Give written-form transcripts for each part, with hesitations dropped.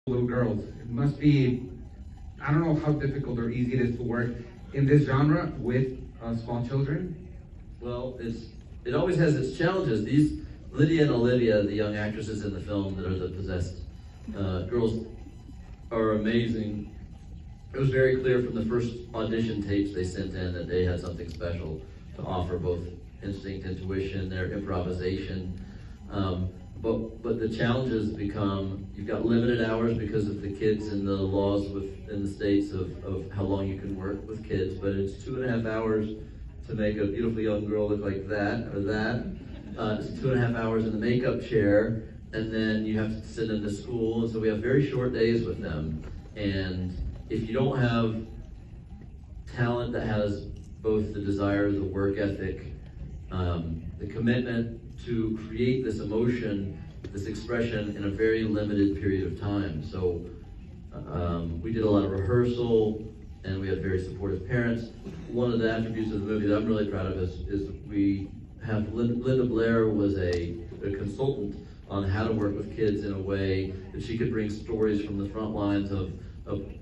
little girls. It must be, I don't know how difficult or easy it is to work in this genre with small children. Well, it always has its challenges. These Lydia and Olivia, the young actresses in the film that are the possessed girls, are amazing. It was very clear from the first audition tapes they sent in that they had something special to offer, both instinct, intuition, their improvisation. But the challenges become, you've got limited hours because of the kids and the laws in the states of how long you can work with kids, but it's 2.5 hours to make a beautiful young girl look like that or that. It's 2.5 hours in the makeup chair, and then you have to send them to school, and so we have very short days with them. And if you don't have talent that has both the desire, the work ethic, the commitment to create this emotion, this expression in a very limited period of time. So we did a lot of rehearsal, and we had very supportive parents. One of the attributes of the movie that I'm really proud of is we have Linda Blair was a consultant on how to work with kids in a way that she could bring stories from the front lines of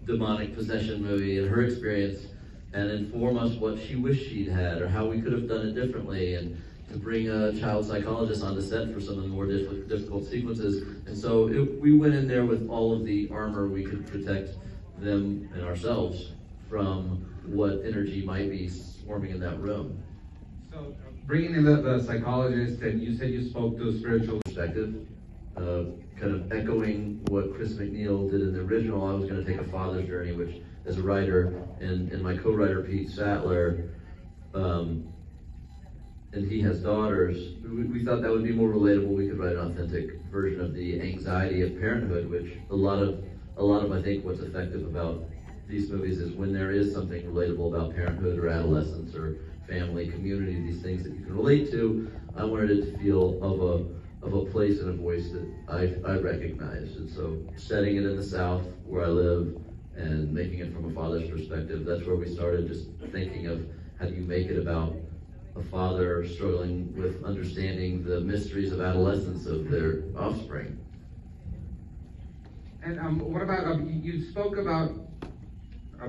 demonic possession movie and her experience and inform us what she wished she'd had or how we could have done it differently, and to bring a child psychologist on the set for some of the more difficult sequences. And so we went in there with all of the armor we could protect them and ourselves from what energy might be swarming in that room. So bringing in the psychologist, and you said you spoke to a spiritual perspective, kind of echoing what Chris McNeil did in the original. I was going to take a father's journey, which as a writer, and my co-writer Pete Sattler, and he has daughters, we thought that would be more relatable. We could write an authentic version of the anxiety of parenthood, which a lot of I think what's effective about these movies is when there is something relatable about parenthood or adolescence or family, community, these things that you can relate to. I wanted it to feel of a place and a voice that I recognized. And so setting it in the South where I live and making it from a father's perspective, that's where we started, just thinking of how do you make it about a father struggling with understanding the mysteries of adolescence of their offspring. And what about, you spoke about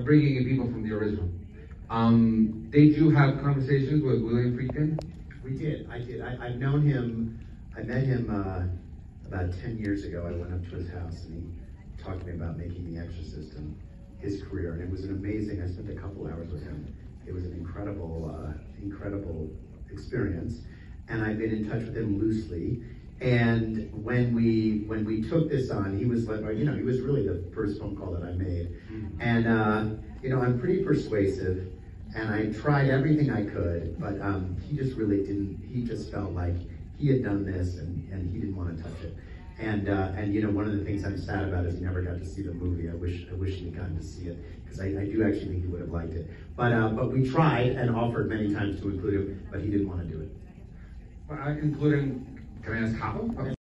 bringing in people from the original. Did you have conversations with William Friedkin? We did, I did. I've known him, I met him about 10 years ago. I went up to his house and he talked to me about making The Exorcist and his career, and it was an amazing, I spent a couple hours with him. It was an incredible experience, and I've been in touch with him loosely. And when we took this on, he was like, he was really the first phone call that I made. And I'm pretty persuasive, and I tried everything I could, but he just really didn't. He just felt like he had done this, and he didn't want to touch it. And one of the things I'm sad about is he never got to see the movie. I wish he had gotten to see it, because I do actually think he would have liked it. But we tried and offered many times to include him, but he didn't want to do it. Including, can I ask how?